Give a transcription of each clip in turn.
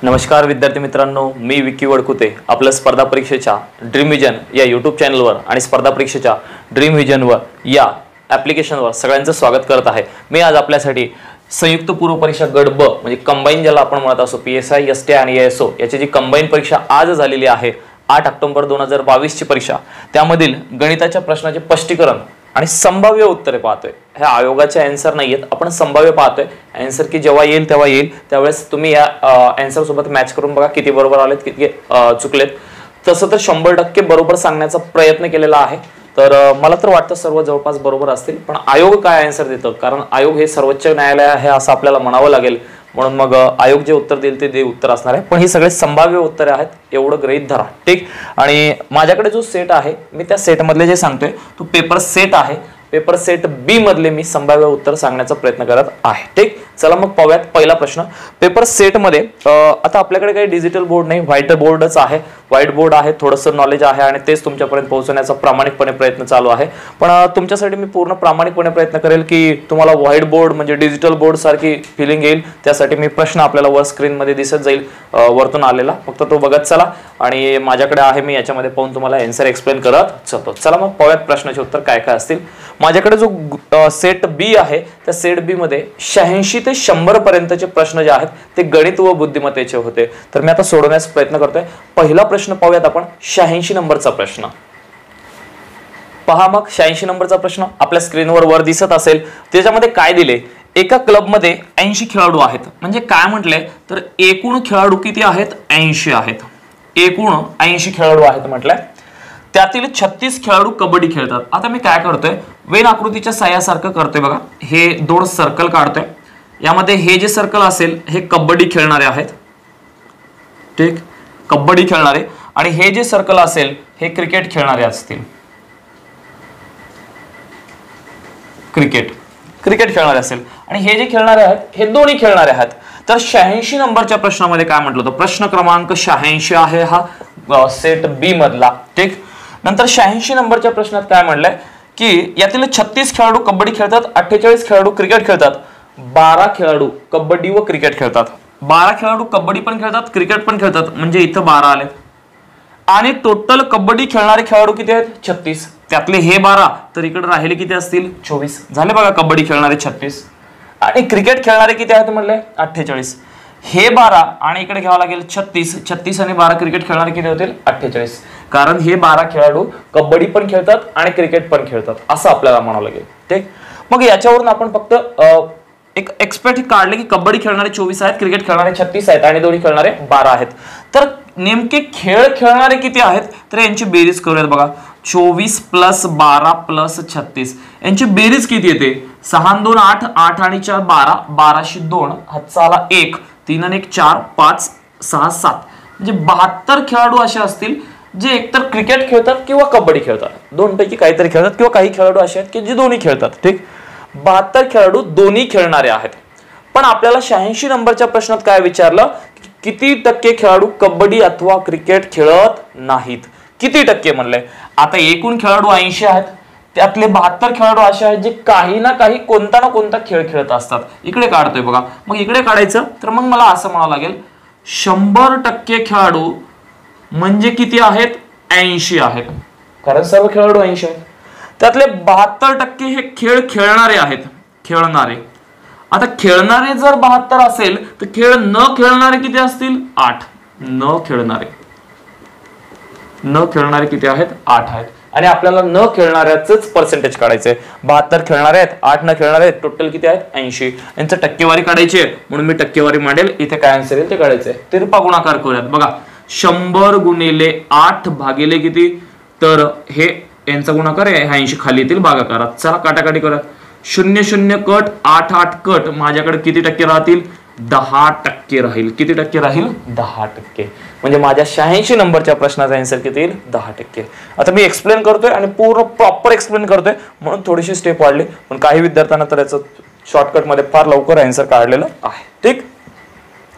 नमस्कार विद्यार्थी मित्रांनो, मी विकी वडकुते आपल्या स्पर्धा परीक्षेच्या ड्रीम विजन या यूट्यूब चॅनलवर आणि स्पर्धा परीक्षेच्या ड्रीम विजनवर या ॲप्लिकेशनवर सगळ्यांचं स्वागत करत आहे। मी आज आपल्यासाठी संयुक्त पूर्व परीक्षा गट ब म्हणजे कंबाईन ज्याला आपण म्हणत असो PSI, STI आणि ASO याची जी कंबाईन परीक्षा आज झालेली आहे 8 ऑक्टोबर 2022 ची परीक्षा, त्यामधील गणिताच्या प्रश्नाचे स्पष्टीकरण आणि संभाव्य उत्तरे पाहतोय। हे आयोगाचे आन्सर नाहीयेत, आपण संभाव्य पाहतोय। आन्सर की जेव्हा येईल तेव्हा येईल, त्यावेळेस तुम्ही या आन्सर सोबत मॅच करून बघा किती बरोबर आलेत किती चुकलेत। तसं तर 100% बरोबर सांगण्याचा प्रयत्न केलेला आहे, तर मला तर वाटतं सर्व जवळपास बरोबर असतील। पण आयोग काय आन्सर देतं, कारण आयोग हे सर्वोच्च न्यायालय आहे असं आपल्याला म्हणावं लागेल, म्हणून मग आयोग जे उत्तर देईल ते उत्तर असणार आहे। पण ही सगळे संभाव्य उत्तरे आहेत एवढं गृहीत धरा, ठीक। आणि माझ्याकडे जो सेट आहे मी त्या सेट मधले जे सांगतोय तो पेपर सेट आहे। पेपर सेट बी मधले मी संभाव्य उत्तर सांगण्याचा प्रयत्न करत आहे, ठीक। चला मग पाहूयात पहिला प्रश्न। पेपर सेट मध्ये आता आपल्याकडे काही डिजिटल बोर्ड नाही, व्हाईट बोर्डच आहे। व्हाईट बोर्ड आहे, थोडंसं नॉलेज आहे आणि तेच तुमच्यापर्यंत पोहोचवण्याचा प्रामाणिकपणे प्रयत्न चालू आहे। पण तुमच्यासाठी मी पूर्ण प्रामाणिकपणे प्रयत्न करेल की तुम्हाला व्हाईट बोर्ड म्हणजे डिजिटल बोर्ड सारखी फिलिंग येईल। त्यासाठी मी प्रश्न आपल्याला वर स्क्रीन मध्ये दिसत जाईल वरतून आलेला, फक्त तो बघत चला। आणि माझ्याकडे आहे, मी याच्यामध्ये पाहून तुम्हाला आन्सर एक्सप्लेन करत चलतो। चला मग पाहूयात प्रश्नाचे उत्तर काय काय असतील। माझ्याकडे जो सेट बी आहे त्या सेट बी मध्ये 86 ते 100 पर्यंतचे प्रश्न जे आहेत ते गणित व बुद्धिमत्तेचे होते। तर मी आता सोडवण्याचा प्रयत्न करतोय। पहिला प्रश्न पाहूयात आपण, 86 नंबरचा प्रश्न पहा। मग 86 नंबरचा प्रश्न आपल्या स्क्रीनवर वर दिसत असेल। त्याच्यामध्ये काय दिले, एका क्लब मध्ये 80 खेळाडू आहेत। म्हणजे काय म्हटले तर एकूण खेळाडू किती आहेत, 80 आहेत। एकूण 80 खेळाडू आहेत म्हटलंय, त्यातील 36 खेळाडू कबड्डी खेळतात। आता मी काय करतोय, वेन आकृतीच्या साह्यासारखं करतोय बघा। हे दोन सर्कल काढतोय, यामध्ये हे जे सर्कल असेल हे कबड्डी खेळणारे आहेत, ठीक, कबड्डी खेळणारे। आणि हे जे सर्कल असेल हे क्रिकेट खेळणारे असतील, क्रिकेट खेळणारे असेल। आणि हे जे खेळणारे आहेत हे दोन्ही खेळणारे आहेत। तर 86 नंबरच्या प्रश्नामध्ये काय म्हटलं होतं, प्रश्न क्रमांक 86 आहे हा सेट बी मधला, ठीक। नंतर 86 नंबरच्या प्रश्नात काय म्हटलंय की यातील 36 खेळाडू कबड्डी खेळतात, 48 खेळाडू क्रिकेट खेळतात, 12 खेळाडू कबड्डी व क्रिकेट खेळतात। 12 खेळाडू कबड्डी पण खेळतात क्रिकेट पण खेळतात, म्हणजे इथं 12 आले। आणि टोटल कबड्डी खेळणारे खेळाडू किती आहेत, 36। त्यातले हे 12, तर इकडे राहिले किती असतील, 24 झाले बघा। कबड्डी खेळणारे 36 आणि क्रिकेट खेळणारे किती आहेत म्हणले, 48। हे 12 आणि इकडे घ्यावं लागेल 36 आणि 12 क्रिकेट खेळणारे किती होतील, 48। कारण हे 12 खेळाडू कबड्डी पण खेळतात आणि क्रिकेट पण खेळतात असं आपल्याला म्हणावं लागेल, ठीक। मग याच्यावरून आपण फक्त एक एक्सपेक्ट काढले की कबड्डी खेळणारे 24 आहेत, क्रिकेट खेळणारे 36 आहेत आणि दोन्ही खेळणारे 12 आहेत। तर नेमके खेळ खेळणारे किती आहेत, तर यांची बेरीज करूयात बघा। 24 + 12 + 36 यांची बेरीज किती येते, 6 2 8, 8 आणि 4 12, 12 2 हातचा आला 1, 3 आणि 1 4, 5 6 7, म्हणजे 72 खेळाडू असे असतील जे एकतर क्रिकेट खेळतात किंवा कबड्डी खेळतात, दोनपैकी काहीतरी खेळतात, किंवा काही खेळाडू असे आहेत की जे दोन्ही खेळतात, ठीक। 72 खेळाडू दोन्ही खेळणारे आहेत। पण आपल्याला 86 नंबरच्या प्रश्नात काय विचारलं, किती टक्के खेळाडू कबड्डी अथवा क्रिकेट खेळत नाहीत, किती टक्के म्हणले। आता एकूण खेळाडू 80 आहेत, त्यातले 72 खेळाडू असे आहेत जे काही ना काही कोणता ना कोणता खेळ खेळत असतात। इकडे काढतोय बघा, मग इकडे काढायचं तर मग मला असं म्हणावं लागेल 100% खेळाडू म्हणजे किती आहेत, 80 आहेत, कारण सर्व खेळाडू 80 आहेत। त्यातले 72% हे खेळ खेळणारे आहेत, खेळणारे। आता खेळणारे जर 72 असेल तर खेळ न खेळणारे किती असतील, 8। न खेळणारे किती आहेत, 8 आहेत। आणि आपल्याला न खेळणाऱ्याच पर्सेंटेज काढायचंय। 72 खेळणारे आहेत, 8 न खेळणारे आहेत, टोटल किती आहेत, 80। यांचं टक्केवारी काढायची आहे, म्हणून मी टक्केवारी मांडेल। इथे काय आन्सर येईल ते काढायचंय। तिरपा गुणाकार करूयात बघा, 100 × 8 भागिले किती, तर हे यांचा गुणाकार आहे, 80 खाली येतील भागाकारात। चला काटाकाटी करूयात, 0 0 कट, 8 8 कट, माझ्याकडे किती टक्के राहतील, 10% राहील। किती टक्के राहील, 10%। म्हणजे माझ्या 86 नंबरच्या प्रश्नाचा आन्सर किती येईल, 10%। आता मी एक्सप्लेन करतोय आणि पूर्ण प्रॉपर एक्सप्लेन करतोय, म्हणून थोडीशी स्टेप वाढली, पण काही विद्यार्थ्यांना तर याचं शॉर्टकट मध्ये फार लवकर आन्सर काढलेलं आहे, ठीक।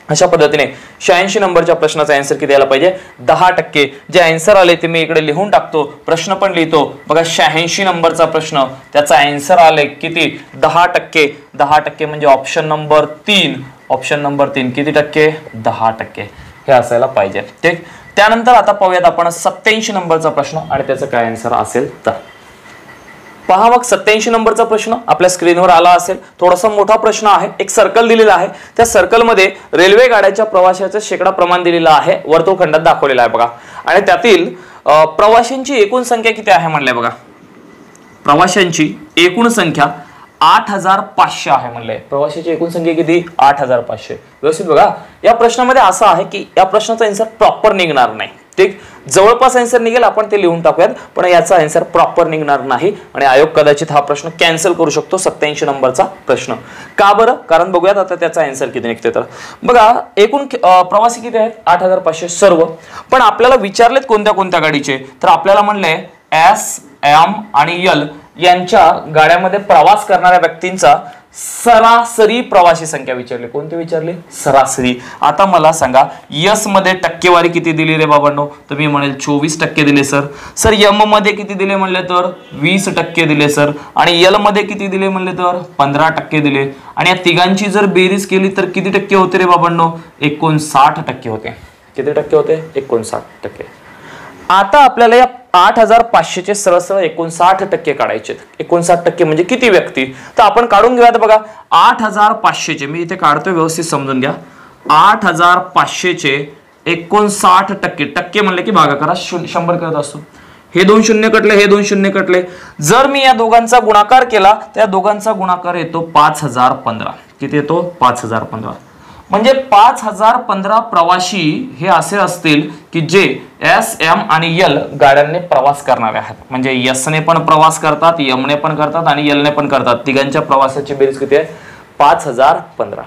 अशा पद्धतीने 86 नंबरच्या प्रश्नाचा आन्सर किती यायला पाहिजे, 10%। जे आन्सर आले ते मी इकडे लिहून टाकतो, प्रश्न पण लिहितो बघा। 86 नंबरचा प्रश्न, त्याचा आन्सर आले किती, 10%। 10% म्हणजे ऑप्शन नंबर 3 ऑप्शन नंबर 3 किती टक्के? 10% हे असायला पाहिजे. ठीक. त्यानंतर आता पाहूयात आपण 87 नंबरचा प्रश्न आणि त्याचं काय आन्सर असेल तर पहा. मग 87 नंबरचा प्रश्न आपल्या स्क्रीनवर आला असेल. थोडासा मोठा प्रश्न आहे. एक सर्कल दिलेला आहे. त्या सर्कलमध्ये रेल्वे गाड्यांच्या प्रवाशाचं शेकडा प्रमाण दिलेलं आहे, वर्तुळखंडात दाखवलेला आहे बघा. आणि त्यातील प्रवाशांची एकूण संख्या किती आहे म्हणले बघा. प्रवाशांची एकूण संख्या 8500 आहे म्हणले. प्रवाशांची एकूण संख्या किती? 8500. व्यवस्थित बघा. या प्रश्नामध्ये असं आहे की या प्रश्नाचा आन्सर प्रॉपर निघणार नाही. ठीक. जवळपास आन्सर निघेल, आपण ते लिहून टाकूयात, पण याचा आन्सर प्रॉपर निघणार नाही आणि आयोग कदाचित हा प्रश्न कॅन्सल करू शकतो. 87 नंबरचा प्रश्न. का बरं? कारण बघूयात आता त्याचा आन्सर किती निघते. तर बघा एकूण प्रवासी किती आहेत? 8500 सर्व. पण आपल्याला विचारलेत कोणत्या कोणत्या गाडीचे, तर आपल्याला म्हणले एस, एम आणि यल यांच्या गाड्यामध्ये प्रवास करणाऱ्या व्यक्तींचा सरासरी प्रवासी संख्या विचारली. कोणती विचारली? सरासरी. आता मला सांगा यस मध्ये टक्केवारी किती दिली रे बाबांनो? तर मी म्हणेल 24% दिले सर. सर यम मध्ये किती दिले म्हणले तर 20% दिले सर. आणि यल मध्ये किती दिले म्हणले तर 15% दिले. आणि या तिघांची जर बेरीज केली तर किती टक्के होते रे बाबांनो? 59% होते. किती टक्के होते? 59%. आता आपल्याला या 8500 चे सरळ सरळ 59% काढायचे. 59% म्हणजे किती व्यक्ती? तर आपण काढून घेऊयात बघा. 8500 चे मी इथे काढतोय, व्यवस्थित समजून घ्या. 8500 चे 59% टक्के म्हणले की भागाकारा 100 करत असतो. हे 2 शून्य कटले, हे 2 शून्य कटले. जर मी या दोघांचा गुणाकार केला तर या दोघांचा गुणाकार येतो 5015. किती येतो? 5015. म्हणजे 5015 प्रवासी हे असे असतील की जे एस, एम आणि यल गाड्यांनी प्रवास करणारे आहेत. म्हणजे एस ने पण प्रवास करतात, एम ने पण करतात आणि यल ने पण करतात. तिघांच्या प्रवासाची बेरीज किती आहे? 5015.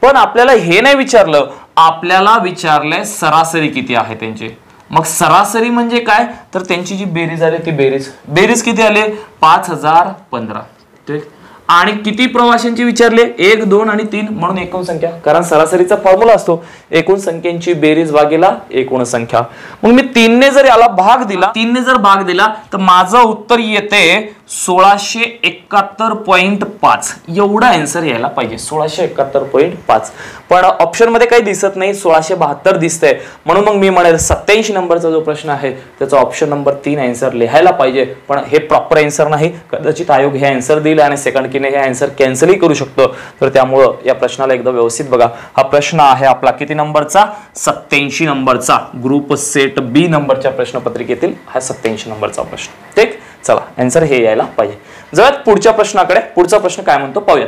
पण आपल्याला हे नाही विचारलं, आपल्याला विचारलंय सरासरी किती आहे त्यांची. मग सरासरी म्हणजे काय? तर त्यांची जी बेरीज आली ती बेरीज किती आले? 5015. ठीक. आणि किती प्रवाशांची विचारले? 1, 2 आणि 3 म्हणून एकूण संख्या. कारण सरासरीचा फॉर्म्युला असतो एकूण संख्यांची बेरीज भागीला एकूण संख्या. मग मी 3 ने जर याला भाग दिला, 3 ने जर भाग दिला तर माझं उत्तर येते 1671.5. एवढा आन्सर यायला पाहिजे. 1671.5. पण ऑप्शन मध्ये काही दिसत नाही, 1672 दिसतंय. म्हणून मग मी म्हणेल 87 नंबरचा जो प्रश्न आहे त्याचा ऑप्शन नंबर 3 आन्सर लिहायला पाहिजे. पण हे प्रॉपर आन्सर नाही. कदाचित आयोग हे आन्सर देईल आणि सेकंड किने हे आन्सर कॅन्सलही करू शकतो. तर त्यामुळं या प्रश्नाला एकदा व्यवस्थित बघा. हा प्रश्न आहे आपला किती नंबरचा? 87 नंबरचा. ग्रुप सेट बी नंबरच्या प्रश्नपत्रिकेतील हा 87 नंबरचा प्रश्न. ठीक. चला आन्सर हे यायला पाहिजे. जाऊयात पुढच्या प्रश्नाकडे. पुढचा प्रश्न काय म्हणतो पाहूयात.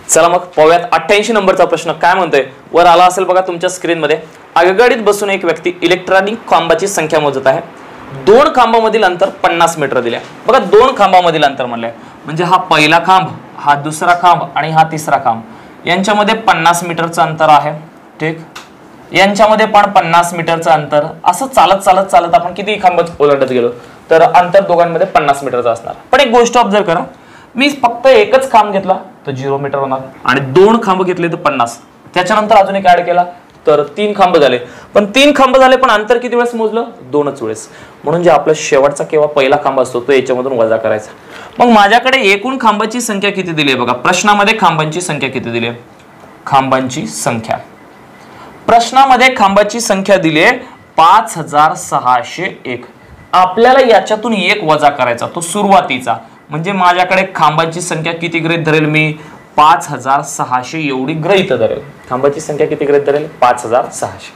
चला मग पाहूयात 88 नंबरचा प्रश्न काय म्हणतोय. वर आला असेल बघा तुमच्या स्क्रीन मध्ये. आगगाडीत बसून एक व्यक्ती इलेक्ट्रॉनिक खांबाची संख्या मोजत आहे. 2 खांबामधील अंतर 50 मीटर दिले. बघा 2 खांबामधील अंतर म्हणले म्हणजे हा पहिला खांब, हा दुसरा खांब आणि हा तिसरा खांब, यांच्यामध्ये 50 मीटरचं अंतर आहे. ठीक. यांच्यामध्ये पण 50 मीटरचं अंतर. असं चालत चालत चालत आपण किती खांब ओलांडत गेलो तर अंतर दोघांमध्ये 50 मीटरचं असणार. पण एक गोष्ट ऑब्झर्व करा, मी फक्त एकच खांब घेतला तर 0 मीटर होणार आणि 2 खांब घेतले तर 50. त्याच्यानंतर अजून एक ऍड केला तर 3 खांब झाले. पण 3 खांब झाले पण अंतर किती वेळेस मोजलं? 2च वेळेस. म्हणून जे आपला शेवटचा किंवा पहिला खांब असतो तो याच्यामधून वजा करायचा. मग माझ्याकडे एकूण खांबाची संख्या किती दिली आहे बघा. प्रश्नामध्ये खांबांची संख्या किती दिली आहे? खांबांची संख्या प्रश्नामध्ये खांबाची संख्या दिली आहे 5601. आपल्याला याच्यातून एक वजा करायचा, तो सुरुवातीचा. म्हणजे माझ्याकडे खांबाची संख्या किती गृहीत धरेल मी? 5600 एवढी गृहीत धरेल. खांबाची संख्या किती गृहीत धरेल? 5600.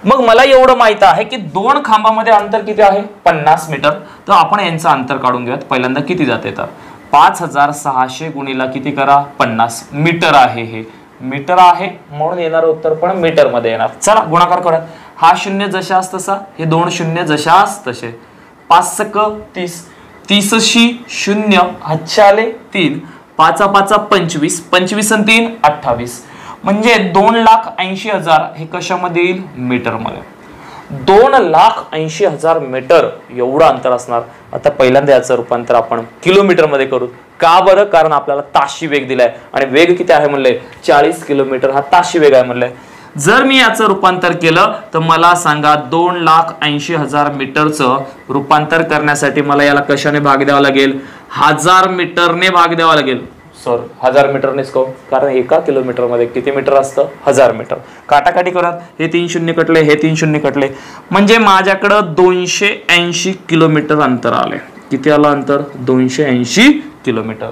मग मला एवढं माहित आहे की 2 खांबामध्ये अंतर किती आहे? 50 मीटर. तर आपण यांचं अंतर काढून घेऊयात. पहिल्यांदा किती जाते तर 5600 गुणिला किती करा? 50 मीटर आहे. हे मीटर आहे म्हणून येणार उत्तर पण मीटर मध्ये येणार. चला गुणाकार करूयात. हा 0 जशास तसा, हे 2 शून्य जशास तसे. 5 क 30, 30 शी 0, हातचे आले 3, 5 5 25, 25 आणि 3 28. म्हणजे 2,80,000 हे कशामध्ये येईल? मीटर मध्ये. 2,80,000 मीटर एवढं अंतर असणार. आता पहिल्यांदा याचं रूपांतर आपण किलोमीटर मध्ये करू. का बरं? कारण आपल्याला ताशी वेग दिलाय आणि वेग किती आहे म्हणले? 40 किलोमीटर हा ताशी वेग आहे म्हणले. जर मी याचं रूपांतर केलं तर मला सांगा 2,80,000 मीटरचं रूपांतर करण्यासाठी मला याला कशाने भाग द्यावा लागेल? 1000 मीटरने भाग द्यावा लागेल. सॉरी 1000 मीटरनेच करू, कारण एका किलोमीटरमध्ये किती मीटर असतं 1000 मीटर. काटाकाटी करत हे 3 शून्य कटले, हे 3 शून्य कटले, म्हणजे माझ्याकडं 280 किलोमीटर अंतर आले. किती आलं अंतर 280 किलोमीटर.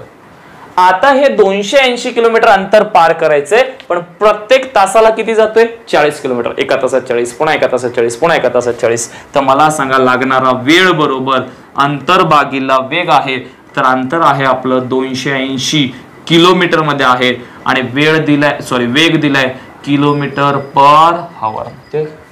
आता हे 280 किलोमीटर अंतर पार करायचंय, पण प्रत्येक तासाला किती जातोय 40 किलोमीटर. एका तासात 40, पुन्हा एका तासात 40, पुन्हा एका तासात 40. तर मला सांगा लागणारा वेळ बरोबर अंतर भागीला वेग आहे. तर अंतर आहे आपलं 280 किलोमीटर मध्ये आहे आणि वेळ दिलाय सॉरी वेग दिलाय किलोमीटर पर आवर.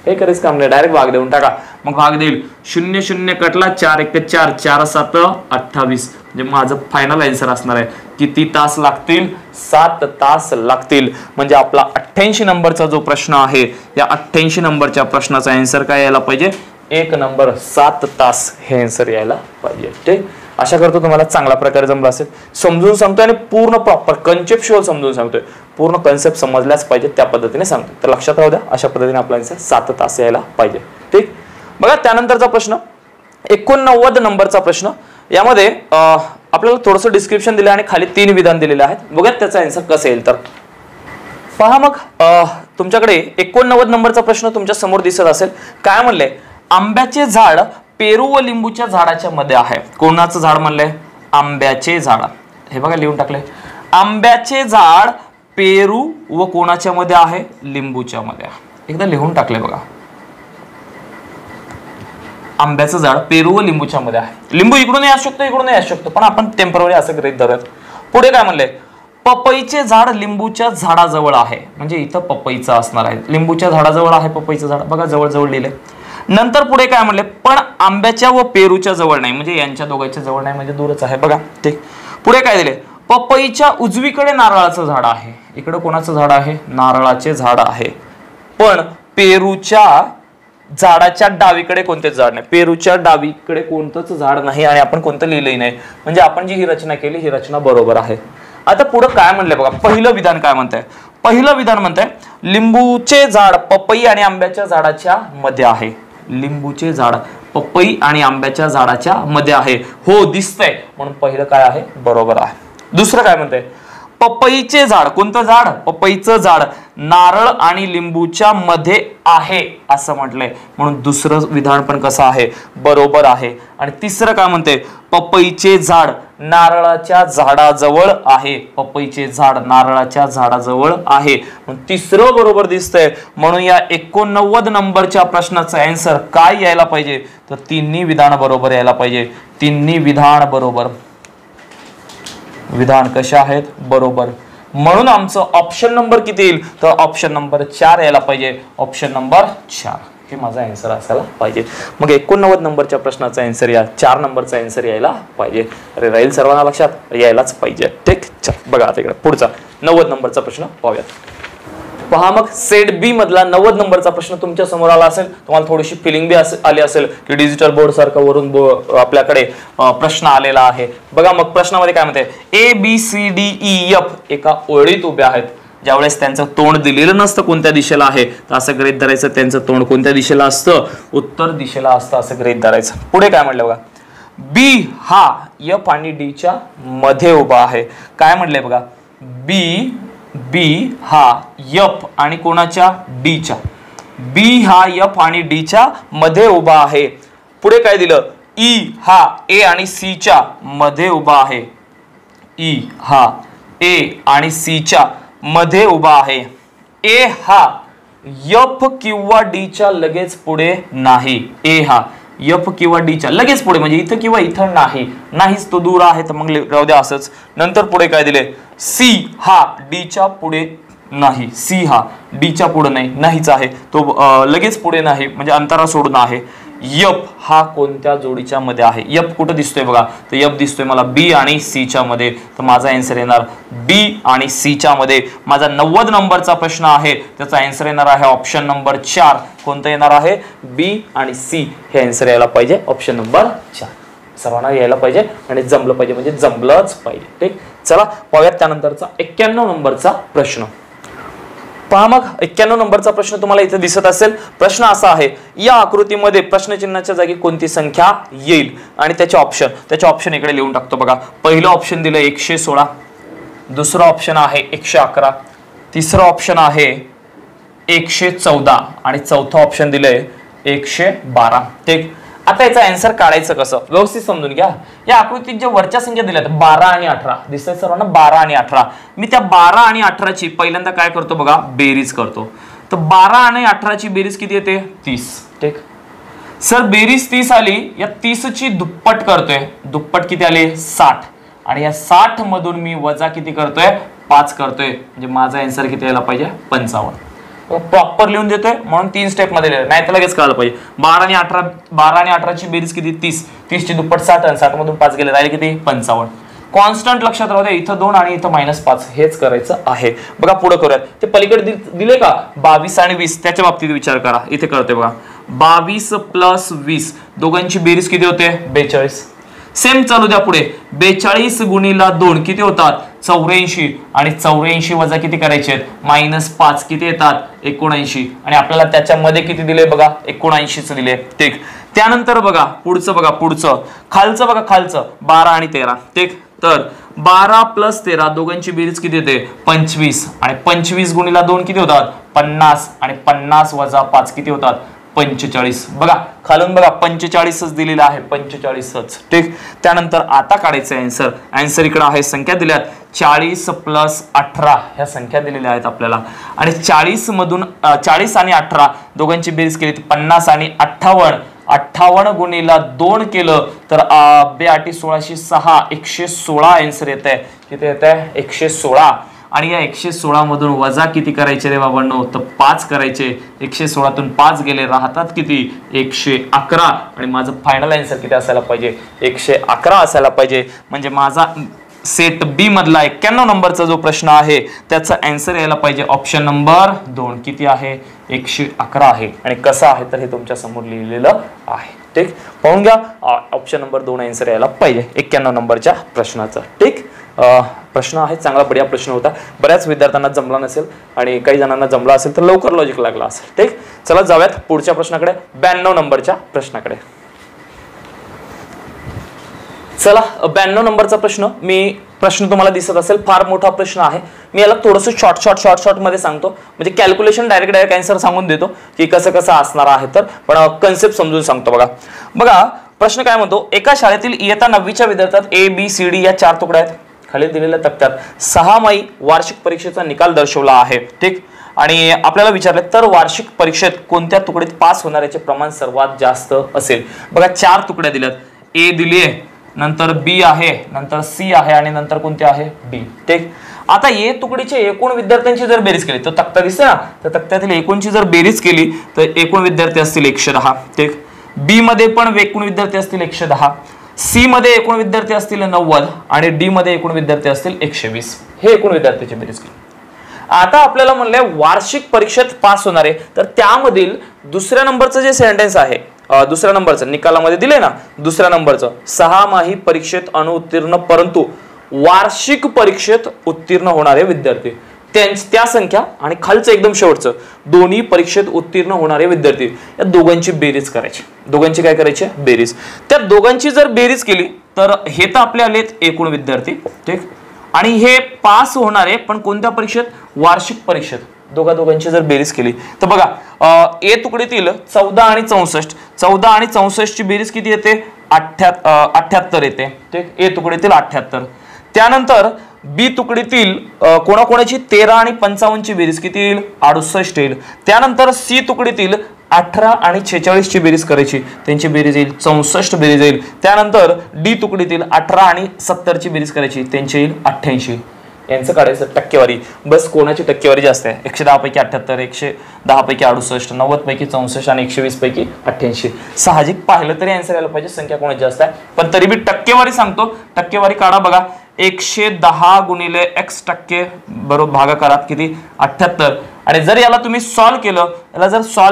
हे करायचं काम नाही, डायरेक्ट भाग देऊन टाका. मग भाग देईल 0 0 कटला 4 1 4 4 7 28. म्हणजे माझं फायनल आन्सर असणार आहे किती तास लागतील 7 तास लागतील. म्हणजे आपला 88 नंबरचा जो प्रश्न आहे या 88 नंबरच्या प्रश्नाचा आन्सर काय यायला पाहिजे 1 नंबर 7 तास हे आन्सर यायला पाहिजे. ठीक, आशा करतो तुम्हाला चांगल्या प्रकारे जमलं असेल. समजून सांगतोय आणि पूर्ण प्रॉपर कन्सेप्च्युअल समजून सांगतोय, पूर्ण कन्सेप्ट समजल्याच पाहिजे त्या पद्धतीने सांगतोय. तर लक्षात राहू द्या, अशा पद्धतीने आपला आन्सर 7 तास यायला पाहिजे. ठीक, बघा त्यानंतरचा प्रश्न 89 नंबरचा प्रश्न. यामध्ये आपल्याला थोडंसं डिस्क्रिप्शन दिलं आणि खाली 3 विधान दिलेले आहेत. बघा त्याचा आन्सर कसं येईल. तर पहा, मग तुमच्याकडे 89 नंबरचा प्रश्न तुमच्या समोर दिसत असेल. काय म्हणले, आंब्याचे झाड पेरू व लिंबूच्या झाडाच्या मध्ये आहे. कोणाचं झाड म्हणलंय आंब्याचे झाड. हे बघा लिहून टाकले, आंब्याचे झाड पेरू व कोणाच्या मध्ये आहे लिंबूच्या मध्ये. एकदा लिहून टाकले बघा, आंब्याचं झाड पेरू व लिंबूच्या मध्ये आहे. लिंबू इकडूनही असू शकतो, इकडूनही असू शकतो, पण आपण टेम्पररी असं गृहीत धरत. पुढे काय म्हणले, पपईचे झाड लिंबूच्या झाडाजवळ आहे. म्हणजे इथं पपईचं असणार आहे, लिंबूच्या झाडाजवळ आहे पपईचं झाड. बघा जवळ जवळ लिहिले. नंतर पुढे काय म्हणले, पण आंब्याच्या व पेरूच्या जवळ नाही. म्हणजे यांच्या दोघांच्या जवळ नाही, म्हणजे दूरच आहे. बघा ठीक. पुढे काय दिले, पपईच्या उजवीकडे नारळाचं झाड आहे. इकडे कोणाचं झाड आहे नारळाचे झाड आहे. पण पेरूच्या झाडाच्या डावीकडे कोणतेच झाड नाही. पेरूच्या डावीकडे कोणतंच झाड नाही आणि आपण कोणतं लिहिलंही नाही. म्हणजे आपण जी ही रचना केली ही रचना बरोबर आहे. आता पुढे काय म्हणलंय बघा, पहिलं विधान काय म्हणतंय. पहिलं विधान म्हणतंय लिंबूचे झाड पपई आणि आंब्याच्या झाडाच्या मध्ये आहे. लिंबूचे झाड पपई आणि आंब्याच्या झाडाच्या मध्ये आहे. हो दिसतंय, म्हणून पहिलं काय आहे बरोबर आहे. दुसरं काय म्हणतंय, पपईचे झाड, कोणतं झाड पपईचं झाड नारळ आणि लिंबूच्या मध्ये आहे असं म्हटलंय, म्हणून दुसरं विधान पण कसं आहे बरोबर आहे. आणि तिसरं काय म्हणते, पपईचे झाड नारळाच्या झाडाजवळ आहे. पपईचे झाड नारळाच्या झाडाजवळ आहे, म्हणून तिसरं बरोबर दिसतंय. म्हणून या 89 नंबरच्या प्रश्नाचा आन्सर काय यायला पाहिजे, तर तिन्ही विधान बरोबर यायला पाहिजे. तिन्ही विधान बरोबर, विधान कशा आहेत बरोबर. म्हणून आमचं ऑप्शन नंबर किती येईल, तर ऑप्शन नंबर 4 यायला पाहिजे. ऑप्शन नंबर 4 हे माझा आन्सर असायला पाहिजे. मग 89 नंबरच्या प्रश्नाचा आन्सर या 4 नंबरचा आन्सर यायला पाहिजे. अरे राहील सर्वांना लक्षात, यायलाच पाहिजे. ठीक, बघा आता इकडे पुढचा 90 नंबरचा प्रश्न पाहूयात. पहा, मग सेट बी मधला 90 नंबरचा प्रश्न तुमच्या समोर आला असेल. तुम्हाला थोडीशी फिलिंग बी आली असेल की डिजिटल बोर्ड सारखं वरून आपल्याकडे प्रश्न आलेला आहे. बघा मग प्रश्नामध्ये काय म्हणते, ABCDEF एका ओळीत उभ्या आहेत. ज्यावेळेस त्यांचं तोंड दिलेलं नसतं कोणत्या दिशेला आहे, तर असं गृहीत धरायचं त्यांचं तोंड कोणत्या दिशेला असतं, उत्तर दिशेला असतं असं गृहीत धरायचं. पुढे काय म्हटलं बघा, बी हा F आणि D च्या मध्ये उभा आहे. काय म्हटलंय बघा, बी हा F आणि कोणाच्या D च्या, बी हा F आणि D च्या मध्ये उभा आहे. पुढे काय दिलं, E हा A आणि C च्या मध्ये उभा आहे. E हा A आणि C च्या मध्ये उभा आहे. A हा F किंवा D च्या लगेच पुढे नाही. A हा F किंवा D च्या लगेच पुढे, म्हणजे इथं किंवा इथं नाही, नाहीच तो दूर आहे तर मग राहू द्या असंच. नंतर पुढे काय दिले, C हा D च्या पुढे नाही. C हा D च्या पुढे नाही, नाहीच आहे तो, लगेच पुढे नाही म्हणजे अंतरा सोडून आहे. F हा कोणत्या जोडीच्या मध्ये आहे, F कुठं दिसतोय बघा, तर F दिसतोय मला B आणि C च्या मध्ये. तर माझा आन्सर येणार B आणि C च्या मध्ये. माझा 90 नंबरचा प्रश्न आहे, त्याचा आन्सर येणार आहे ऑप्शन नंबर 4. कोणतं येणार आहे, B आणि C हे आन्सर यायला पाहिजे ऑप्शन नंबर 4. सर्वांना यायला पाहिजे आणि जमलं पाहिजे, म्हणजे जमलंच पाहिजे. ठीक, चला पाहूयात त्यानंतरचा 91 नंबरचा प्रश्न. पहा, मग 91 नंबरचा प्रश्न तुम्हाला इथे दिसत असेल. प्रश्न असा आहे, या आकृतीमध्ये प्रश्नचिन्हाच्या जागी कोणती संख्या येईल आणि त्याचे ऑप्शन इकडे लिहून टाकतो बघा. पहिलं ऑप्शन दिलं 116, दुसरा ऑप्शन आहे 111, तिसरा ऑप्शन आहे 114 आणि चौथा ऑप्शन दिलंय 112. ठीक, आता याचा आन्सर काढायचं कसं व्यवस्थित समजून घ्या. या आकृतीत ज्या वरच्या संख्या दिल्यात 12 आणि 18 दिसतंय सर्वांना, 12 आणि 18. मी त्या 12 आणि 18 ची पहिल्यांदा काय करतो बघा, बेरीज करतो. तर 12 आणि 18 ची बेरीज किती येते, 30. ठीक सर, बेरीज 30 आली, या 30 ची दुप्पट करतोय, दुप्पट किती आले 60, आणि या 60 मधून मी वजा किती करतोय 5 करतोय, म्हणजे माझा आन्सर किती यायला पाहिजे 55. प्रॉपर लिहून देतोय म्हणून 3 स्टेप मध्ये लिहिलं, नाही तर लगेच कळायला पाहिजे. 12 आणि 18 ची बेरीज किती 30, 30 ची दुप्पट 60 आणि 60 मधून 5 गेले राहिले किती 55. कॉन्स्टंट लक्षात राहू दे, इथं 2 आणि इथं -5 हेच करायचं आहे. बघा पुढे करूयात. ते पलीकडे दिले का 22 आणि 20, त्याच्या बाबतीत विचार करा. इथे कळते बघा, 22 + 20 दोघांची बेरीज किती होते 42. सेम चालू द्या पुढे, 42 × 2 किती होतात 84, आणि 84 वजा किती करायचे -5 किती येतात 79, आणि आपल्याला त्याच्यामध्ये किती दिले बघा 79च दिले. ठीक, त्यानंतर बघा पुढचं, बघा पुढचं खालचं, बघा खालचं 12 आणि 13. ठीक, तर 12 + 13 दोघांची बेरीज किती येते 25, आणि 25 × 2 किती होतात 50, आणि 50 वजा 5 किती होतात 45. बघा खालून बघा 45च दिलेला आहे, 45च. ठीक, त्यानंतर आता काढायचं आन्सर. आन्सर इकडे आहे, संख्या दिल्यात 40 + 18 ह्या संख्या दिलेल्या आहेत आपल्याला, आणि 40 मधून 40 आणि 18 दोघांची बेरीज केली तर 50 आणि 58, 58 × 2 केलं तर 2 16 6 116 आन्सर येत आहे. किती येत आहे 116, आणि या 116 मधून वजा किती करायचे रे बाबांनो, तर 5 करायचे. 116 तून 5 गेले, राहतात किती 111, आणि माझं फायनल आन्सर किती असायला पाहिजे 111 असायला पाहिजे. म्हणजे माझा सेट बी मधला 91 नंबरचा जो प्रश्न आहे त्याचा आन्सर यायला पाहिजे ऑप्शन नंबर 2. किती आहे 111 आहे, आणि कसं आहे तर हे तुमच्या समोर लिहिलेलं आहे. ठीक, पाहून घ्या, ऑप्शन नंबर 2 आन्सर यायला पाहिजे 91 नंबरच्या प्रश्नाचा. ठीक, प्रश्न आहे चांगला, बढिया प्रश्न होता. बऱ्याच विद्यार्थ्यांना जमला नसेल आणि काही जणांना जमला असेल तर लवकर लॉजिक लागला असेल. ठीक, चला जाऊयात पुढच्या प्रश्नाकडे, 92 नंबरच्या प्रश्नाकडे. चला 92 नंबरचा प्रश्न तुम्हाला दिसत असेल, फार मोठा प्रश्न आहे. मी याला थोडंसं शॉर्ट मध्ये सांगतो, म्हणजे कॅल्क्युलेशन डायरेक्ट आन्सर सांगून देतो की कसं कसं असणार आहे, तर पण कन्सेप्ट समजून सांगतो. बघा प्रश्न काय म्हणतो, एका शाळेतील इयत्ता 9वीच्या विद्यार्थ्यात ABCD या 4 तुकड्या आहेत. खाली दिलेल्या तक्त्यात 6 माई वार्षिक परीक्षेचा निकाल दर्शवला आहे. ठीक, आणि आपल्याला विचारले तर वार्षिक परीक्षेत कोणत्या तुकडीत पास होणाऱ्याचे प्रमाण सर्वात जास्त असेल. बघा 4 तुकड्या दिल्यात, A दिली आहे, नंतर B आहे, नंतर C आहे, आणि नंतर कोणते आहे D. ठीक, आता A तुकडीचे एकूण विद्यार्थ्यांची जर बेरीज केली तर तक्ता दिसते ना, तर तक्त्यातील एकूणची जर बेरीज केली तर एकूण विद्यार्थी असतील 110. ठीक, B मध्ये पण एकूण विद्यार्थी असतील 110, C मध्ये एकूण विद्यार्थी असतील 90, आणि D मध्ये एकूण विद्यार्थी असतील 120. हे एकूण विद्यार्थ्यांची बेरीज केली. आता आपल्याला म्हणले वार्षिक परीक्षेत पास होणारे, तर त्यामधील दुसऱ्या नंबरचं जे सेंटेन्स आहे, दुसऱ्या नंबरचं निकालामध्ये दिले ना, दुसऱ्या नंबरचं 6 माही परीक्षेत अनुत्तीर्ण परंतु वार्षिक परीक्षेत उत्तीर्ण होणारे विद्यार्थी, त्या संख्या, आणि खालचं एकदम शेवटचं दोन्ही परीक्षेत उत्तीर्ण होणारे विद्यार्थी, या दोघांची बेरीज करायची. दोघांची काय करायची बेरीज. त्या दोघांची जर बेरीज केली तर हे तर आपले आलेत एकूण विद्यार्थी. ठीक, आणि हे पास होणारे पण कोणत्या परीक्षेत वार्षिक परीक्षेत, दोघांची जर बेरीज केली तर बघा A तुकडीतील 14 आणि 64, 14 आणि 64 ची बेरीज किती येते 78 येते. ठीक, A तुकडीतील 78. त्यानंतर B तुकडीतील कोणाकोणाची 13 आणि 55 ची बेरीज किती येईल 68 येईल. त्यानंतर C तुकडीतील 18 आणि 46 ची बेरीज करायची, त्यांची बेरीज येईल 64 बेरीज येईल. त्यानंतर D तुकडीतील 18 आणि 70 ची बेरीज करायची, त्यांची येईल 88. यांचं काढायचं टक्केवारी, बस कोणाची टक्केवारी जास्त आहे 110 पैकी 78, 110 पैकी 68, 90 पैकी 64 आणि 120 पैकी 88. साहजिक पाहिलं तरी आन्सर यायला पाहिजे संख्या कोणाची जास्त आहे, पण तरी बी टक्केवारी सांगतो. टक्केवारी काढा बघा, 110 गुणिले x टक्के बरोबर भागाकारात किती 78. आणि जर याला तुम्ही सॉल्व्ह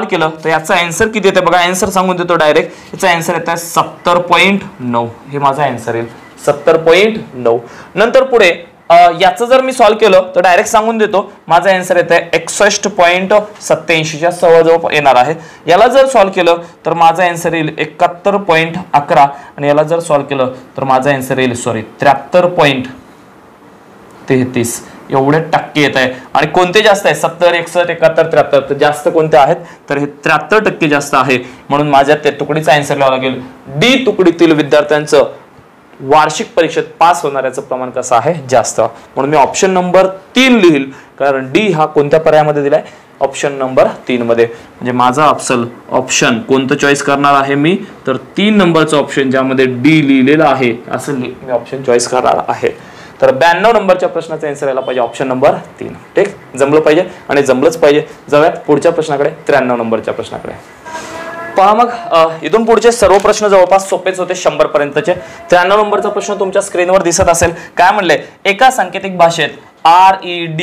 केलं, तर याचा आन्सर किती येते बघा, आन्सर सांगून देतो डायरेक्ट. याचा आन्सर येत आहे 70.9. हे माझा आन्सर येईल 70.9. नंतर पुढे याचं जर मी सॉल्व्ह केलं तर डायरेक्ट सांगून देतो, माझा आन्सर येत आहे 61.87 च्या जवळ येणार आहे. याला जर सॉल्व्ह केलं तर माझा आन्सर येईल 71.11, आणि याला जर सॉल्व्ह केलं तर माझा आन्सर येईल 73. 33 एवढे टक्के येत आहे. आणि कोणते जास्त आहे 70 61 71 73 तर जास्त कोणते आहेत तर हे 73% जास्त आहे. म्हणून माझ्या त्या तुकडीचा आन्सर लावावा लागेल डी तुकडीतील विद्यार्थ्यांचं वार्षिक परीक्षेत पास होणाऱ्याचं प्रमाण कसं आहे जास्त. म्हणून मी ऑप्शन नंबर 3 लिहिल कारण डी हा कोणत्या पर्यायामध्ये दिलाय ऑप्शन नंबर 3 मध्ये. म्हणजे माझा अफसल ऑप्शन कोणतं चॉईस करणार आहे मी तर 3 नंबरचं ऑप्शन ज्यामध्ये डी लिहिलेलं आहे असं मी ऑप्शन चॉईस करणार आहे. तर 92 नंबरच्या प्रश्नाचा आन्सर यायला पाहिजे ऑप्शन नंबर 3. ठीक जमलं पाहिजे आणि जमलंच पाहिजे. जाऊयात पुढच्या प्रश्नाकडे 93 नंबरच्या प्रश्नाकडे. पहा मग इथून पुढचे सर्व प्रश्न जवळपास सोपेच होते 100 पर्यंतचे. 93 नंबरचा प्रश्न तुमच्या स्क्रीनवर दिसत असेल. काय म्हणले एका सांकेतिक भाषेत RED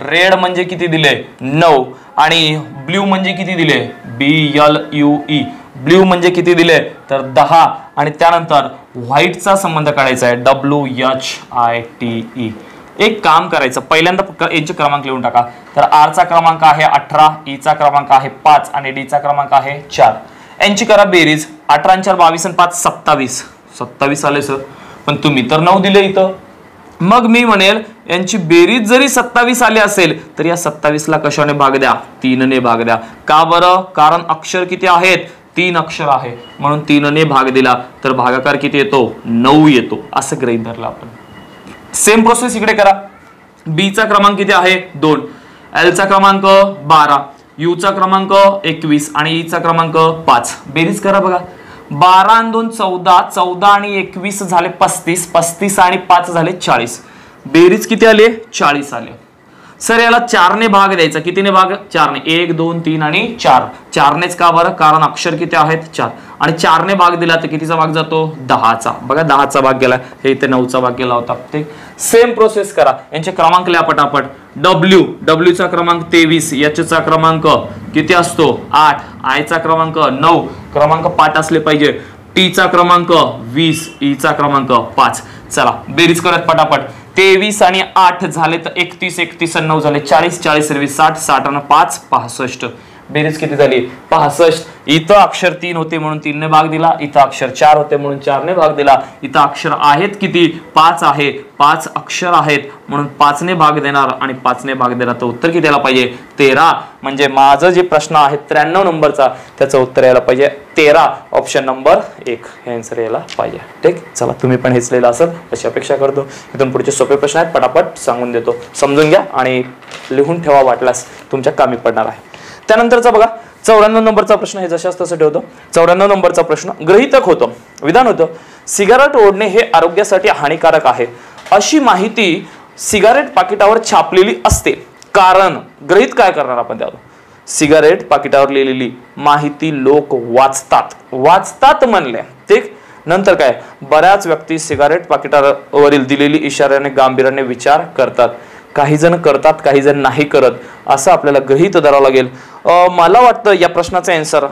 रेड म्हणजे किती दिले 9 आणि ब्ल्यू म्हणजे किती दिले BLUE ब्ल्यू म्हणजे किती दिले तर 10 आणि त्यानंतर व्हाईटचा संबंध काढायचा आहे WHITE. एक काम करायचं पहिल्यांदा यांचे क्रमांक लिहून टाका. तर R चा क्रमांक आहे 18 E चा क्रमांक आहे 5 आणि D चा क्रमांक आहे 4. यांची करा बेरीज 18 आणि 4 22 आणि 5 27 आले सर पण तुम्ही तर 9 दिले इथं. मग मी म्हणेल यांची बेरीज जरी 27 आली असेल तर या 27 ला कशाने भाग द्या 3 ने भाग द्या. का बरं कारण अक्षर किती आहेत 3 अक्षर आहे म्हणून 3 ने भाग दिला तर भागाकार किती येतो 9 येतो असं गृहीत धरलं आपण. सेम प्रोसेस इकडे करा. बी चा क्रमांक किती आहे 2 L चा क्रमांक 12 U चा क्रमांक 21 आणि E चा क्रमांक 5. बेरीज करा बघा 12 आणि 2 14 14 आणि 21 झाले 35 35 आणि 5 झाले 40. बेरीज किती आले 40 आले. सर याला 4 ने भाग द्यायचा कितीने भाग 4 ने 1 2 3 आणि 4 नेच का बरं कारण अक्षर किती आहेत 4 आणि 4 ने भाग दिला तर कितीचा भाग जातो 10चा. बघा 10चा भाग गेला हे इथे 9चा भाग गेला होता. ठीक सेम प्रोसेस करा. यांचे क्रमांक लिहा पटापट. W चा क्रमांक 23 H चा क्रमांक किती असतो 8 I चा क्रमांक 9 क्रमांक 5 असले पाहिजे. T चा क्रमांक 20 E चा क्रमांक 5. चला बेरीज करत पटापट 23 आणि 8 झाले तर 31 31 आणि 9 झाले 40 40 23 60 60 आणि 5 65. बेरीज किती झाली 65. इथं अक्षर 3 होते म्हणून 3 ने भाग दिला. इथं अक्षर 4 होते म्हणून 4 ने भाग दिला. इथं अक्षर आहेत किती 5 आहे 5 अक्षर आहेत म्हणून 5 ने भाग देणार आणि 5 ने भाग दिला तर उत्तर किती यायला पाहिजे 13. म्हणजे माझं जे प्रश्न आहे 93 नंबरचा त्याचं उत्तर यायला पाहिजे 13 ऑप्शन नंबर 1 हे आन्सर यायला पाहिजे. ठीक चला तुम्ही पण हेच लिहिलं असेल अशी अपेक्षा करतो. इथून पुढचे सोपे प्रश्न आहेत पटापट सांगून देतो समजून घ्या आणि लिहून ठेवा वाटल्यास तुमच्या कामी पडणार आहे. त्यानंतरचा बघा 94 नंबरचा प्रश्न हे जशाच तसं ठेवतो. 94 नंबरचा प्रश्न गृहीतक होतं विधान होतं सिगारेट ओढणे हे आरोग्यासाठी हानिकारक आहे अशी माहिती सिगारेट पाकिटावर छापलेली असते कारण गृहीत काय करणार आपण त्यावर सिगारेट पाकिटावर लिहिलेली माहिती लोक वाचतात म्हणले. ठीक नंतर काय बऱ्याच व्यक्ती सिगारेट पाकिटावरील दिलेली इशाऱ्याने गांभीर्याने विचार करतात. काही जण करतात काही जण नाही करत असं आपल्याला गृहीत धरावं लागेल. मला वाटतं या प्रश्नाचा आन्सर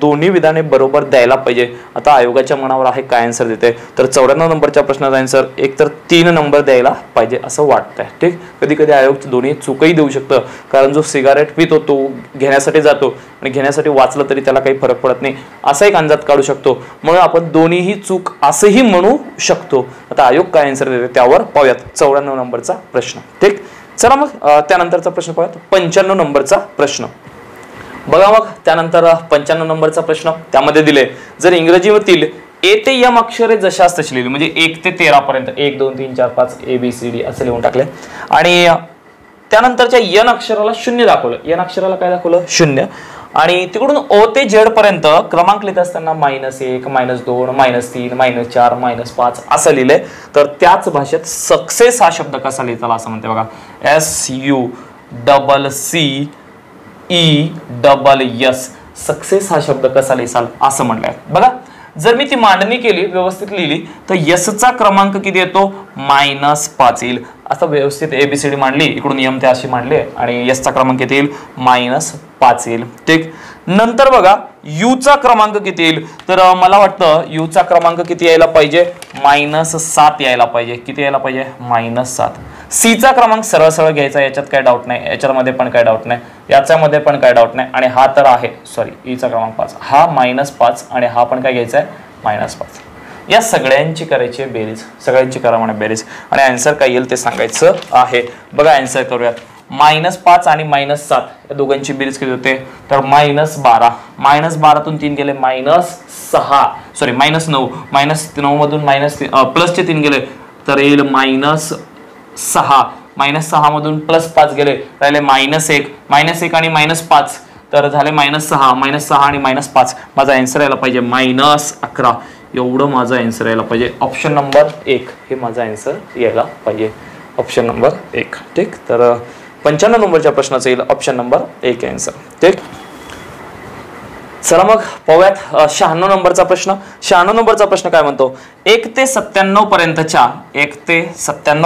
दोन्ही विधाने बरोबर द्यायला पाहिजे. आता आयोगाच्या मनावर आहे काय आन्सर देते. तर 94 नंबरच्या प्रश्नाचा आन्सर एक तर 3 नंबर द्यायला पाहिजे असं वाटतंय. ठीक कधी कधी आयोग दोन्ही चूकही देऊ शकतं कारण जो सिगारेट पितो तो घेण्यासाठी जातो आणि घेण्यासाठी वाचलं तरी त्याला काही फरक पडत नाही असा एक अंदाज काढू शकतो. म्हणून आपण दोन्हीही चूक असंही म्हणू शकतो. आता आयोग काय आन्सर देते त्यावर पाहूयात 94 नंबरचा प्रश्न. ठीक चला मग त्यानंतरचा प्रश्न पाहूयात 95 नंबरचा प्रश्न. बघा मग त्यानंतर 95 नंबरचा प्रश्न त्यामध्ये दिले जर इंग्रजीमधील ए ते एम अक्षरे जशाच तशी लिहिली म्हणजे 1 ते 13 पर्यंत 1 2 3 4 5 ABCD असं लिहून टाकले आणि त्यानंतरच्या एन अक्षराला 0 दाखवलं. एन अक्षराला काय दाखवलं 0 आणि तिकडून O ते Z पर्यंत क्रमांक लिहित असताना -1 -2 -3 -4 -5 असं लिहिलंय. तर त्याच भाषेत सक्सेस हा शब्द कसा लिहिता असं म्हणते बघा SUCCESS सक्सेस हा शब्द कसा लिहिसाल असं म्हटलंय. बघा जर मी ती मांडणी केली व्यवस्थित लिहिली तर S चा क्रमांक किती येतो -5 येईल. आता व्यवस्थित ABCD मांडली इकडून M ते अशी मांडले आणि S चा क्रमांक किती येईल -5 येईल. ठीक नंतर बघा U चा क्रमांक किती येईल तर मला वाटतं U चा क्रमांक किती यायला पाहिजे -7 यायला पाहिजे. किती यायला पाहिजे -7. C चा क्रमांक सरळ सरळ घ्यायचा याच्यात काय डाऊट नाही याच्यामध्ये पण काय डाऊट नाही याच्यामध्ये पण काय डाऊट नाही आणि हा तर आहे सॉरी E चा क्रमांक 5 हा -5 आणि हा पण काय घ्यायचा आहे -5. या सगळ्यांची करायची आहे बेरीज, सगळ्यांची करा म्हणा बेरीज आणि आन्सर काय येईल ते सांगायचं आहे. बघा आन्सर करूयात. -5 आणि -7 या दोघांची बेरीज किती होते तर -12. -12तून 3 गेले -6 सॉरी -9 -9 मधून प्लसचे 3 गेले तर येईल -6. -6 मधून +5 गेले राहिले -1 -1 आणि -5 तर झाले -6 -6 आणि -5. माझा आन्सर यायला पाहिजे -11. एवढं माझा आन्सर यायला पाहिजे. ऑप्शन नंबर 1 हे माझा आन्सर यायला पाहिजे. Option number 1. ठीक. तर 95 नंबरच्या प्रश्नाचं येईल ऑप्शन नंबर 1 आन्सर. ठीक. चला मग पाहूयात 96 नंबरचा प्रश्न. 96 नंबरचा प्रश्न काय म्हणतो 1 ते 97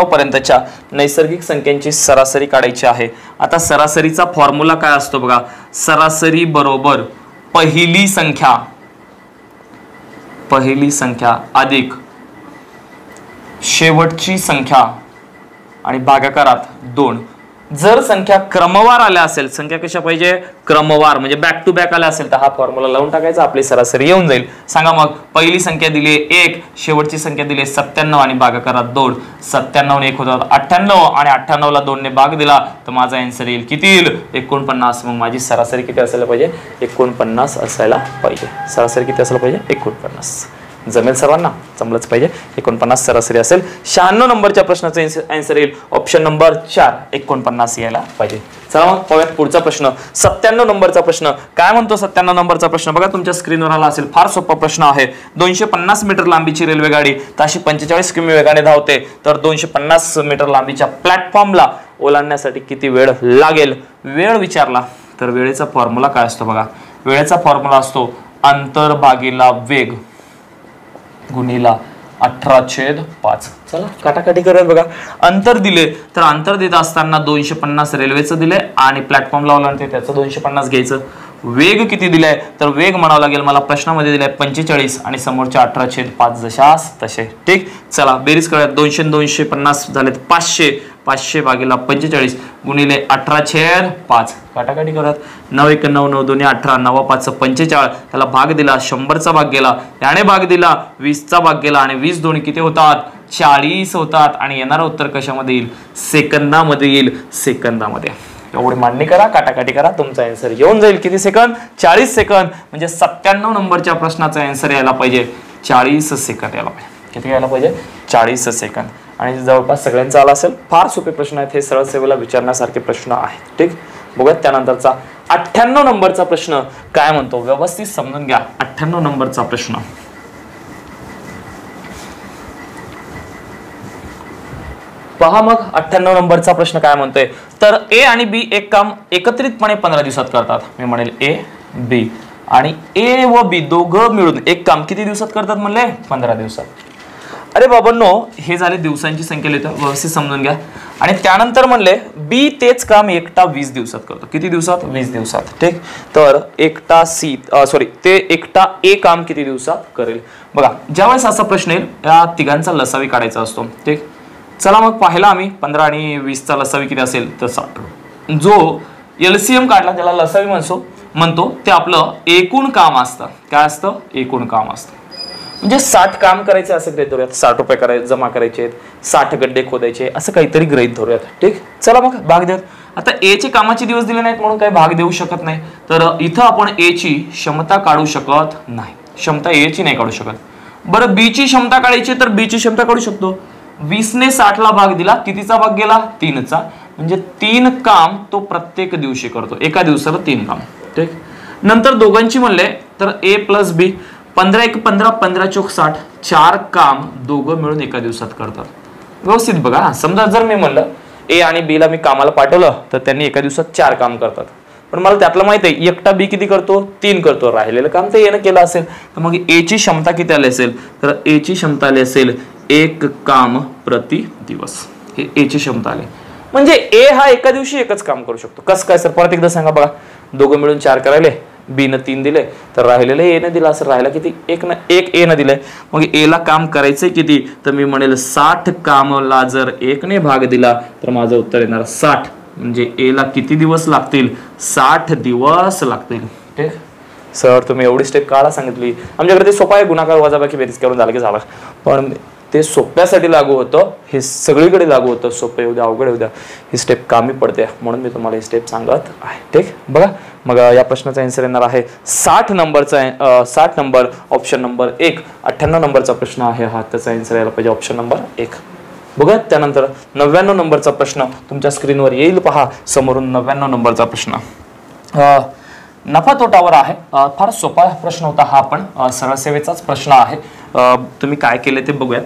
पर्यंतच्या नैसर्गिक संख्यांची सरासरी काढायची आहे. आता सरासरीचा फॉर्म्युला काय असतो बघा. सरासरी बरोबर पहिली संख्या अधिक शेवटची संख्या आणि भागाकारात 2. जर संख्या क्रमवार आल्या असेल, संख्या कशा पाहिजे क्रमवार म्हणजे बॅक टू बॅक आल्या असेल तर हा फॉर्म्युला लावून टाकायचा, आपली सरासरी येऊन जाईल. सांगा मग पहिली संख्या दिली 1, शेवटची संख्या दिली 97 आणि भागाकारात 2. 97 ने 1 होतात 98 आणि 98 ला 2 ने भाग दिला तर माझा आन्सर येईल किती येईल 49. मग माझी सरासरी किती असायला पाहिजे 49 असायला पाहिजे. सरासरी किती असायला पाहिजे 49. जमेल सर्वांना, जमलंच पाहिजे. 49 सरासरी असेल. 96 नंबरच्या प्रश्नाचं आन्सर येईल ऑप्शन नंबर 4 49 यायला पाहिजे. चला मग पाहूयात पुढचा प्रश्न. 97 नंबरचा प्रश्न काय म्हणतो. 97 नंबरचा प्रश्न बघा तुमच्या स्क्रीनवर आला असेल. फार सोपा प्रश्न आहे. 250 मीटर लांबीची रेल्वेगाडी ताशी 45 किमी वेगाने धावते तर 250 मीटर लांबीच्या प्लॅटफॉर्मला ओलांडण्यासाठी किती वेळ लागेल. वेळ विचारला तर वेळेचा फॉर्म्युला काय असतो बघा. वेळेचा फॉर्म्युला असतो अंतर भागिला वेग गुणिला 18/5. चला काटाकाटी करूयात बघा. अंतर दिले तर अंतर देत असताना 250 रेल्वेचं दिले आणि प्लॅटफॉर्मला ओलांडते त्याचं 250 घ्यायचं. वेग किती दिलाय तर वेग म्हणावं लागेल मला प्रश्नामध्ये दिलाय 45 आणि समोरच्या 18/5 जशास तसे. ठीक. चला बेरीज करूयात. 200 250 झालेत 500. 500 भागिला 45 गुणिले 18/5 काटाकाटी करत 9 1 9 9 2 18 9 5 45 त्याला भाग दिला 100चा भाग गेला याने भाग दिला 20चा भाग गेला आणि 20 दोन्ही किती होतात 40 होतात आणि येणारं उत्तर कशामध्ये येईल सेकंदामध्ये येईल. सेकंदामध्ये. एवढे मांडणी करा काटाकाटी करा तुमचा आन्सर येऊन जाईल. किती सेकंद 40 सेकंद. म्हणजे 97 नंबरच्या प्रश्नाचा आन्सर यायला पाहिजे 40 सेकंद यायला पाहिजे. किती यायला पाहिजे 40 सेकंद. आणि जवळपास सगळ्यांचा आला असेल. फार सोपे प्रश्न आहेत हे. सरळ सेवेला विचारण्यासारखे प्रश्न आहेत. ठीक. बघूयात त्यानंतरचा 98 नंबरचा प्रश्न काय म्हणतो व्यवस्थित समजून घ्या. 98 नंबरचा प्रश्न पहा. मग 98 नंबरचा प्रश्न काय म्हणतोय तर ए आणि बी एक काम एकत्रितपणे 15 दिवसात करतात. मी म्हणेल ए बी आणि ए व बी दोघं मिळून एक काम किती दिवसात करतात म्हणले 15 दिवसात. अरे बाबांनो हे झाले दिवसांची संख्या लिहितो व्यवस्थित समजून घ्या. आणि त्यानंतर म्हणले बी तेच काम एकटा 20 दिवसात करतो. किती दिवसात 20 दिवसात. ठीक. तर एकटा ते एकटा ए काम किती दिवसात करेल. बघा ज्यावेळेस असा प्रश्न येईल या तिघांचा लसावी काढायचा असतो. ठीक. चला मग पाहिला आम्ही 15 आणि 20चा लसावी किती असेल तर 60. जो एलसीएम काढला त्याला लसावी म्हणतो ते आपलं एकूण काम असतं. काय असतं एकूण काम असतं. म्हणजे 60 काम करायचे असं गृहीत धरूयात. 60 रुपये जमा करायचे 60 गड्डे खोदायचे असं काहीतरी गृहीत धरूयात. ठीक. चला मग भाग द्या. आता ए चे कामाचे दिवस दिले नाहीत म्हणून काही भाग देऊ शकत नाही. तर इथं आपण ए ची क्षमता काढू शकत नाही. क्षमता ए ची नाही काढू शकत. बरं बी ची क्षमता काढायची तर बी ची क्षमता काढू शकतो. 20 ने 60 ला भाग दिला कितीचा भाग गेला 3चा. म्हणजे 3 काम तो प्रत्येक दिवशी करतो. एका दिवसाला 3 काम. ठीक. नंतर दोघांची म्हणले तर ए प्लस बी 15 1 15 15 चौक 60 4 काम दोघं मिळून एका दिवसात करतात. व्यवस्थित बघा. समजा जर मी म्हणलं ए आणि बी ला मी कामाला पाठवलं तर त्यांनी एका दिवसात 4 काम करतात. पण मला त्यातलं माहित आहे एकटा बी किती करतो 3 करतो. राहिलेलं काम ते एनं केलं असेल तर मग ए ची क्षमता किती आली असेल तर ए ची क्षमता आली असेल 1 काम प्रति दिवस. हे ए ची क्षमता आली. म्हणजे ए हा एका दिवशी एकच काम करू शकतो. कसं काय सर परत एकदा सांगा बघा. दोघं मिळून 4 करायले बी न 3 दिले तर राहिलेलं ए न दिला असं राहिला किती 1 ए न दिलंय. मग ए ला काम करायचंय किती तर मी म्हणेल 60 कामला जर 1 ने भाग दिला तर माझं उत्तर येणार 60. म्हणजे ए ला किती दिवस लागतील 60 दिवस लागतील. ठीक. सर तुम्ही एवढी स्टेप काढा सांगितली, आमच्याकडे ते सोपा आहे, गुणाकार वजाबाकी बेरीज करून झालं की झालं, पण ते सोप्यासाठी लागू होतं, हे सगळीकडे लागू होतं, सोपं येऊ द्या अवघड येऊ द्या, ही स्टेप कामी पडते, म्हणून मी तुम्हाला ही स्टेप सांगत आहे. ठीक, बघा मग या प्रश्नाचा आन्सर येणार आहे 60 नंबरचा, 60 नंबर ऑप्शन नंबर 1. 98 नंबरचा प्रश्न आहे हा, त्याचा आन्सर यायला पाहिजे ऑप्शन नंबर 1. बघा त्यानंतर 99 नंबरचा प्रश्न तुमच्या स्क्रीनवर येईल, पहा समोरून 99 नंबरचा प्रश्न नफा तोटावर आहे. फार सोपा प्रश्न होता हा, पण सरळ सेवेचाच प्रश्न आहे. तुम्ही काय केले ते बघूयात.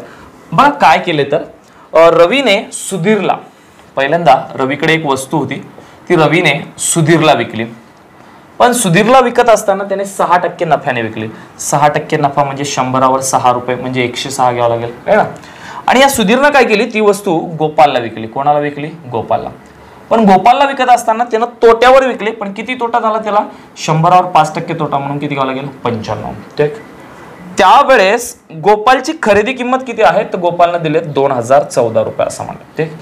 बघा काय केले तर रवीने सुधीरला, पहिल्यांदा रवीकडे एक वस्तू होती, ती रवीने सुधीरला विकली, पण सुधीरला विकत असताना त्याने 6% नफ्याने विकली. 6% नफा म्हणजे 100वर 6 रुपये म्हणजे 106 घ्यावं लागेल है ना. आणि या सुधीरनं काय केली, ती वस्तू गोपालला विकली. कोणाला विकली? गोपालला. पण गोपालला विकत असताना त्यानं तोट्यावर विकले, पण किती तोटा झाला त्याला? 100वर 5% तोटा, म्हणून किती घ्यावं लागेल? 95. ठीक, त्यावेळेस गोपालची खरेदी किंमत किती आहे तर गोपालनं दिले 2014 रुपये असं म्हणलं. ठीक,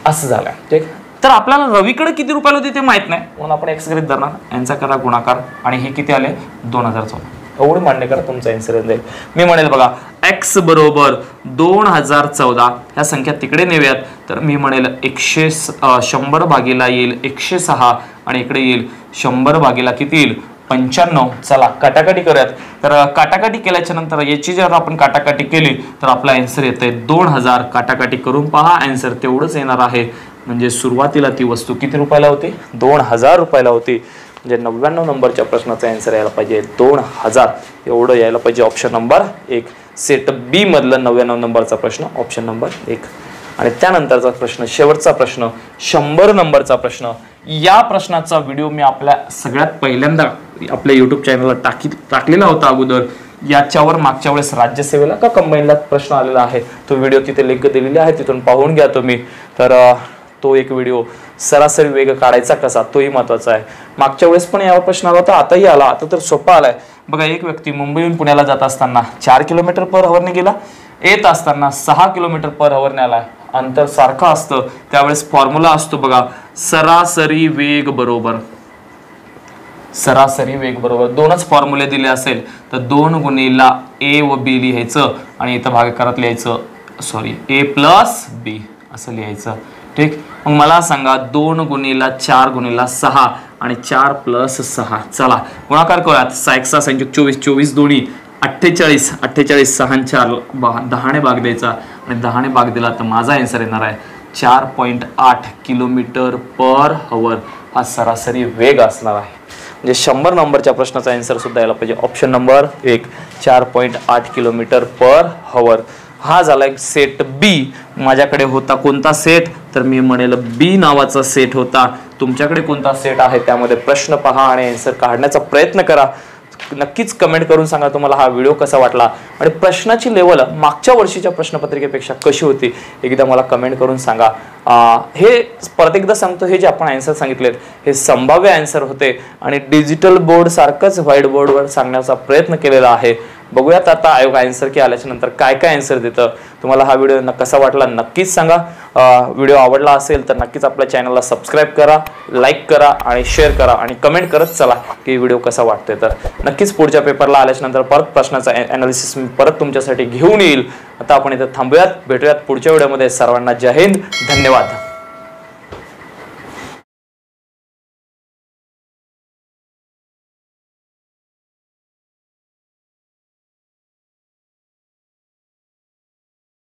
असं झालं. ठीक, तर आपल्याला रवीकडे किती रुपयाला होती ते माहित नाही, म्हणून आपण एक्स गृहीत धरणार, यांचा करा गुणाकार, आणि हे किती आले? 2014. एवढं मान्य करा, तुमचा आन्सर येईल. मी म्हणेल बघा एक्स बरोबर 2014, ह्या संख्या तिकडे नेऊयात, तर मी म्हणेल 100 भागीला येईल 106, आणि इकडे येईल 100 भागीला किती येईल? 95. चला काटाकाटी करूयात. तर काटाकाटी केल्याच्या नंतर याची जर आपण काटाकाटी केली तर आपला आन्सर येतंय 2000. काटाकाटी करून पहा, आन्सर तेवढंच येणार आहे. म्हणजे सुरुवातीला ती वस्तू किती रुपयाला होती? 2000 रुपयाला होती. म्हणजे 99 नंबरच्या प्रश्नाचा आन्सर यायला पाहिजे 2000, एवढं यायला पाहिजे ऑप्शन नंबर 1. सेट बी मधलं 99 नंबरचा प्रश्न ऑप्शन नंबर 1. आणि त्यानंतरचा प्रश्न, शेवटचा प्रश्न, 100 नंबरचा प्रश्न. या प्रश्नाचा व्हिडिओ मी आपल्या सगळ्यात पहिल्यांदा आपल्या युट्यूब चॅनलला टाकलेला होता अगोदर. याच्यावर मागच्या वेळेस राज्यसेवेला का कंबाईनला प्रश्न आलेला आहे, तो व्हिडिओ तिथे लिंक दिलेली आहे, तिथून पाहून घ्या तुम्ही. तर तो एक व्हिडिओ, सरासरी वेग काढायचा कसा, तोही महत्वाचा आहे. मागच्या वेळेस पण यावर प्रश्न आला होता, आताही आला, आता तर सोपा आलाय. बघा एक व्यक्ती मुंबईहून पुण्याला जात असताना 4 किलोमीटर पर हवरने गेला, येत असताना 6 किलोमीटर पर हवरने आलाय. अंतर सारखं असतं, त्यावेळेस फॉर्म्युला असतो बघा, सरासरी वेग बरोबर, सरासरी वेग बरोबर दोनच फॉर्म्युले दिले असेल तर 2 गुणिला ए व बी लिहायचं, आणि इथं भागाकारात लिहायचं, सॉरी ए प्लस बी असं लिहायचं. ठीक, मग मला सांगा 2 गुणिला 4 गुणिला 6 आणि 4 प्लस 6. चला गुणाकार करूयात. 6 6 24, 24 दोन्ही 48, 48 6 4 10ने भाग द्यायचा, आणि 10ने भाग दिला तर माझा आन्सर येणार आहे 4.8 किलोमीटर पर हवर. हा सरासरी वेग असणार आहे. म्हणजे 100 नंबरच्या प्रश्नाचा आन्सर सुद्धा यायला पाहिजे ऑप्शन नंबर 1, 4.8 किलोमीटर पर हवर. हा झाला एक सेट बी. माझ्याकडे होता कोणता सेट तर मी म्हणेल बी नावाचा सेट होता. तुमच्याकडे कोणता सेट आहे त्यामध्ये प्रश्न पहा आणि आन्सर काढण्याचा प्रयत्न करा. नक्कीच कमेंट करून सांगा तुम्हाला हा व्हिडिओ कसा वाटला, आणि प्रश्नाची लेवल मागच्या वर्षीच्या प्रश्नपत्रिकेपेक्षा कशी होती एकदा मला कमेंट करून सांगा. हे परत एकदा सांगतो, हे जे आपण आन्सर सांगितलेत हे संभाव्य आन्सर होते, आणि डिजिटल बोर्ड सारखंच व्हाईट बोर्डवर सांगण्याचा प्रयत्न केलेला आहे. बघूयात आता आयोग आन्सर की आल्याच्या नंतर काय काय आन्सर देतं. तुम्हाला हा व्हिडिओ कसा वाटला नक्कीच सांगा. व्हिडिओ आवडला असेल तर नक्कीच आपल्या चॅनलला सबस्क्राईब करा, लाईक करा आणि शेअर करा, आणि कमेंट करत चला की व्हिडिओ कसा वाटतोय. तर नक्कीच पुढच्या पेपरला आल्याच्या नंतर परत प्रश्नाचा ॲनालिसिस मी परत तुमच्यासाठी घेऊन येईल. आता आपण इथं थांबूयात, भेटूयात पुढच्या व्हिडिओमध्ये. सर्वांना जय हिंद, धन्यवाद.